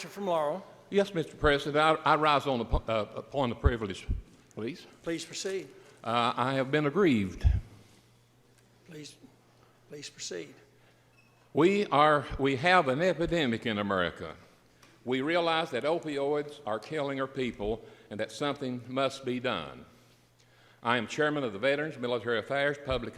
From Laurel. Yes, Mr. President, I rise on the point of privilege, please. Please proceed. I have been aggrieved. Please proceed. We have an epidemic in America. We realize that opioids are killing our people and that something must be done. I am chairman of the Veterans, Military Affairs, Public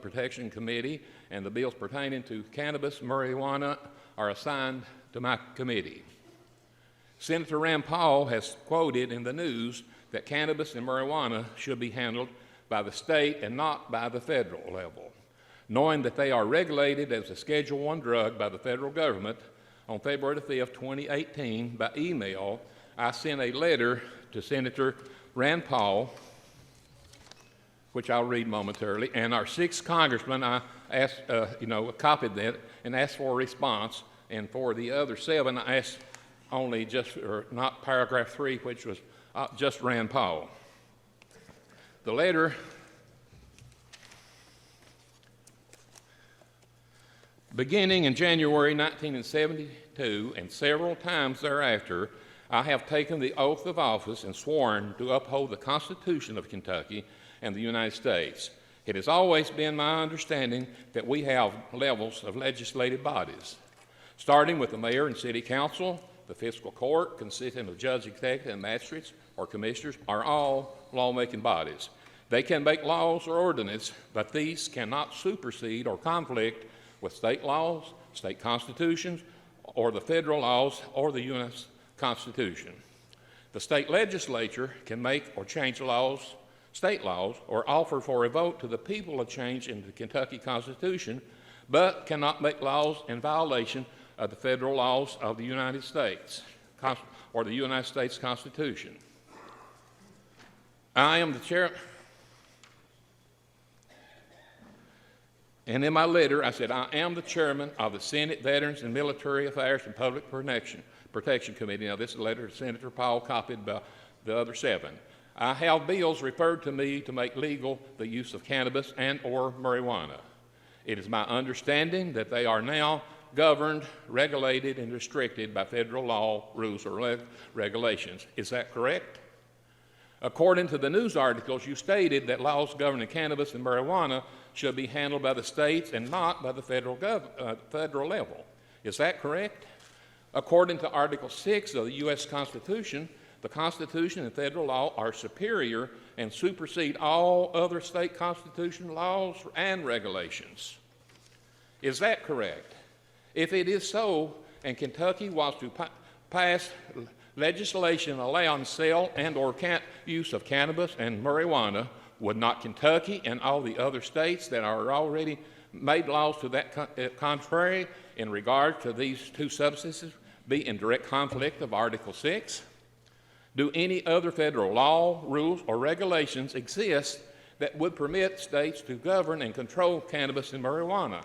Protection Committee, and the bills pertaining to cannabis, marijuana are assigned to my committee. Senator Rand Paul has quoted in the news that cannabis and marijuana should be handled by the state and not by the federal level. Knowing that they are regulated as a Schedule I drug by the federal government, on February 5, 2018, by email, I sent a letter to Senator Rand Paul, which I'll read momentarily, and our 6 congressmen. I asked, copied that and asked for a response. And for the other 7, I asked only not paragraph 3, which was just Rand Paul. The letter beginning in January 1972 and several times thereafter, I have taken the oath of office and sworn to uphold the Constitution of Kentucky and the United States. It has always been my understanding that we have levels of legislative bodies, starting with the mayor and city council. The fiscal court, consisting of judge, executive, and magistrates or commissioners, are all lawmaking bodies. They can make laws or ordinances, but these cannot supersede or conflict with state laws, state constitutions, or the federal laws or the U.S. Constitution. The state legislature can make or change laws, state laws, or offer for a vote to the people a change in the Kentucky Constitution, but cannot make laws in violation of the federal laws of the United States or the United States Constitution. I am the chair, and in my letter I said, I am the chairman of the Senate Veterans and Military Affairs and Public Protection Committee. Now, this is a letter to Senator Paul, copied by the other 7. I have bills referred to me to make legal the use of cannabis and or marijuana. It is my understanding that they are now governed, regulated, and restricted by federal law, rules, or regulations. Is that correct? According to the news articles, you stated that laws governing cannabis and marijuana should be handled by the states and not by the federal level. Is that correct? According to Article 6 of the U.S. Constitution, the Constitution and federal law are superior and supersede all other state constitutional laws and regulations. Is that correct? If it is so, and Kentucky was to pass legislation allowing sale and or use of cannabis and marijuana, would not Kentucky and all the other states that are already made laws to that contrary in regard to these 2 substances be in direct conflict of Article 6? Do any other federal law, rules, or regulations exist that would permit states to govern and control cannabis and marijuana?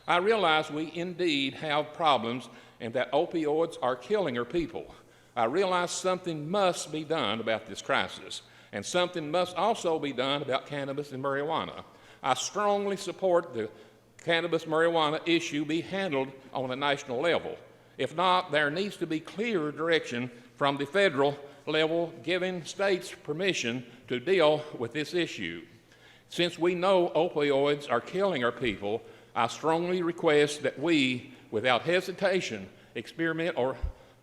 I realize we indeed have problems and that opioids are killing our people. I realize something must be done about this crisis, and something must also be done about cannabis and marijuana. I strongly support the cannabis-marijuana issue be handled on a national level. If not, there needs to be clear direction from the federal level giving states permission to deal with this issue. Since we know opioids are killing our people, I strongly request that we, without hesitation, experiment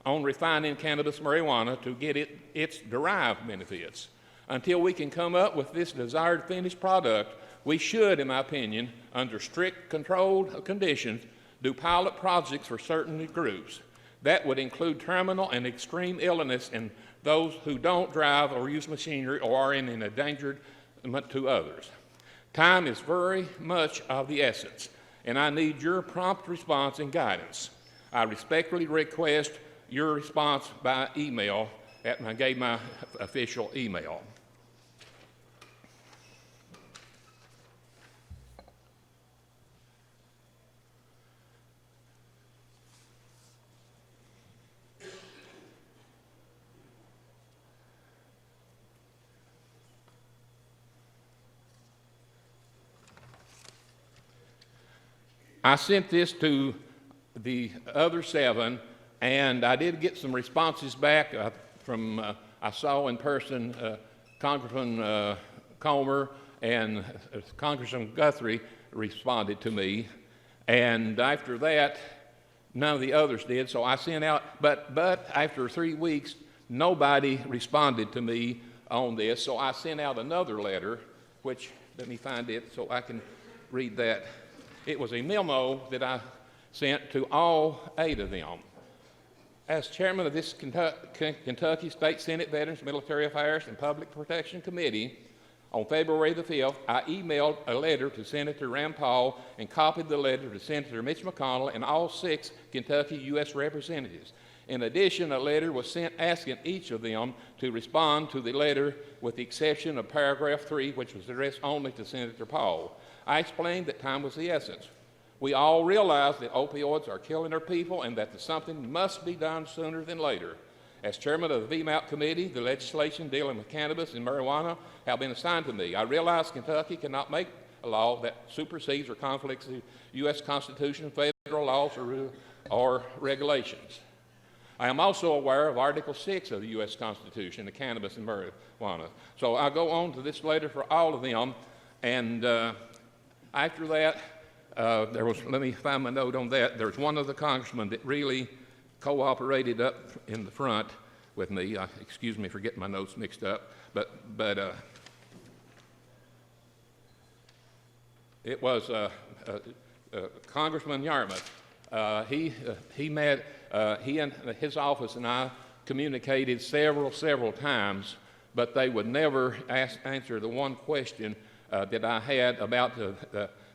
on refining cannabis marijuana to get its derived benefits. Until we can come up with this desired finished product, we should, in my opinion, under strict controlled conditions, do pilot projects for certain groups. That would include terminal and extreme illness and those who don't drive or use machinery or are in an endangerment to others. Time is very much of the essence, and I need your prompt response and guidance. I respectfully request your response by email, and I gave my official email. I sent this to the other 7, and I did get some responses back from, I saw in person Congressman Comer and Congressman Guthrie responded to me, and after that, none of the others did, so I sent out, but after 3 weeks, nobody responded to me on this, so I sent out another letter, which, let me find it so I can read that. It was a memo that I sent to all 8 of them. As chairman of this Kentucky State Senate Veterans, Military Affairs, and Public Protection Committee, on February the 5th, I emailed a letter to Senator Rand Paul and copied the letter to Senator Mitch McConnell and all 6 Kentucky U.S. representatives. In addition, a letter was sent asking each of them to respond to the letter with the exception of paragraph 3, which was addressed only to Senator Paul. I explained that time was the essence. We all realize that opioids are killing our people and that something must be done sooner than later. As chairman of the VMAP committee, the legislation dealing with cannabis and marijuana have been assigned to me. I realize Kentucky cannot make a law that supersedes or conflicts the U.S. Constitution, federal laws, or regulations. I am also aware of Article 6 of the U.S. Constitution, the cannabis and marijuana. So I go on to this letter for all of them, and after that, let me find my note on that. There's one of the congressmen that really cooperated up in the front with me. Excuse me for getting my notes mixed up, but it was Congressman Yarmouth. He and his office and I communicated several times, but they would never answer the one question that I had about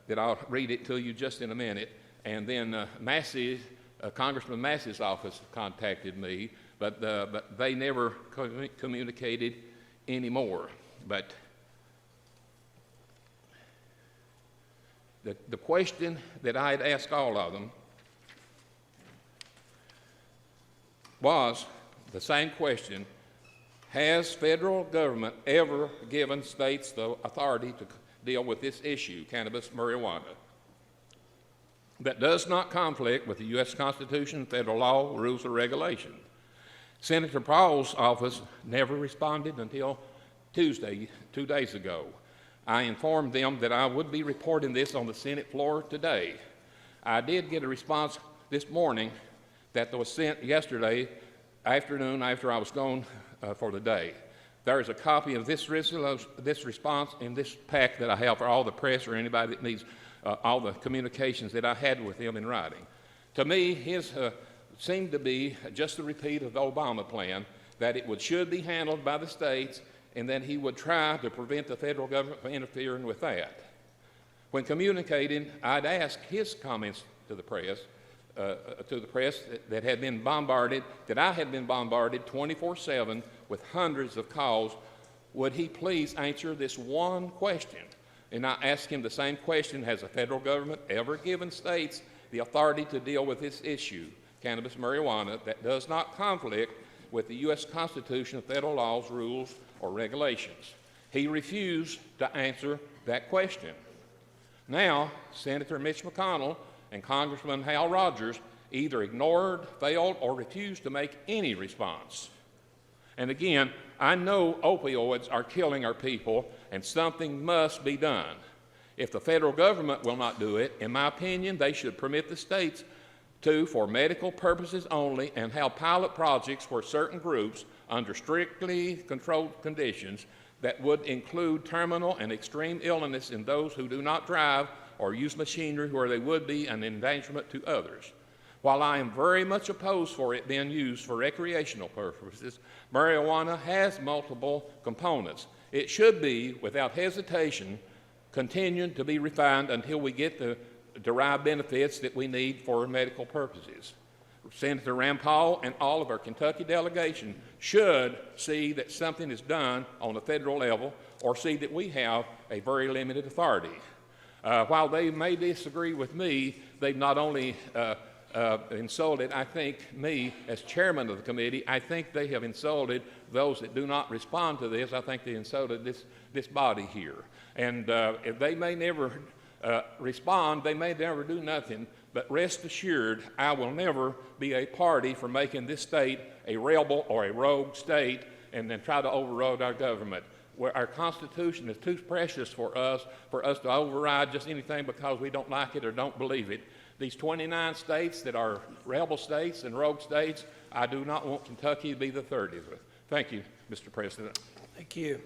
that I'll read it to you just in a minute. And then Congressman Massey's office contacted me, but they never communicated anymore. But the question that I had asked all of them was the same question: has federal government ever given states the authority to deal with this issue, cannabis, marijuana, that does not conflict with the U.S. Constitution, federal law, rules, or regulations? Senator Paul's office never responded until Tuesday, 2 days ago. I informed them that I would be reporting this on the Senate floor today. I did get a response this morning that was sent yesterday afternoon after I was gone for the day. There is a copy of this response in this pack that I have for all the press or anybody that needs all the communications that I had with him in writing. To me, his seemed to be just a repeat of the Obama plan, that it should be handled by the states, and then he would try to prevent the federal government from interfering with that. When communicating, I'd ask his comments to the press that had been bombarded, that I had been bombarded 24/7 with hundreds of calls. Would he please answer this one question? And I asked him the same question: has the federal government ever given states the authority to deal with this issue, cannabis, marijuana, that does not conflict with the U.S. Constitution, federal laws, rules, or regulations? He refused to answer that question. Now, Senator Mitch McConnell and Congressman Hal Rogers either ignored, failed, or refused to make any response. And again, I know opioids are killing our people, and something must be done. If the federal government will not do it, in my opinion, they should permit the states to, for medical purposes only, and have pilot projects for certain groups under strictly controlled conditions that would include terminal and extreme illness in those who do not drive or use machinery where they would be an endangerment to others. While I am very much opposed for it being used for recreational purposes, marijuana has multiple components. It should be, without hesitation, continued to be refined until we get the derived benefits that we need for medical purposes. Senator Rand Paul and all of our Kentucky delegation should see that something is done on the federal level, or see that we have a very limited authority. While they may disagree with me, they've not only insulted, I think, me as chairman of the committee. I think they have insulted those that do not respond to this. I think they insulted this body here. And if they may never respond, they may never do nothing, But rest assured, I will never be a party for making this state a rebel or a rogue state and then try to override our government. Where our Constitution is too precious for us to override just anything because we don't like it or don't believe it. These 29 states that are rebel states and rogue states, I do not want Kentucky to be the 30th. Thank you, Mr. President. Thank you.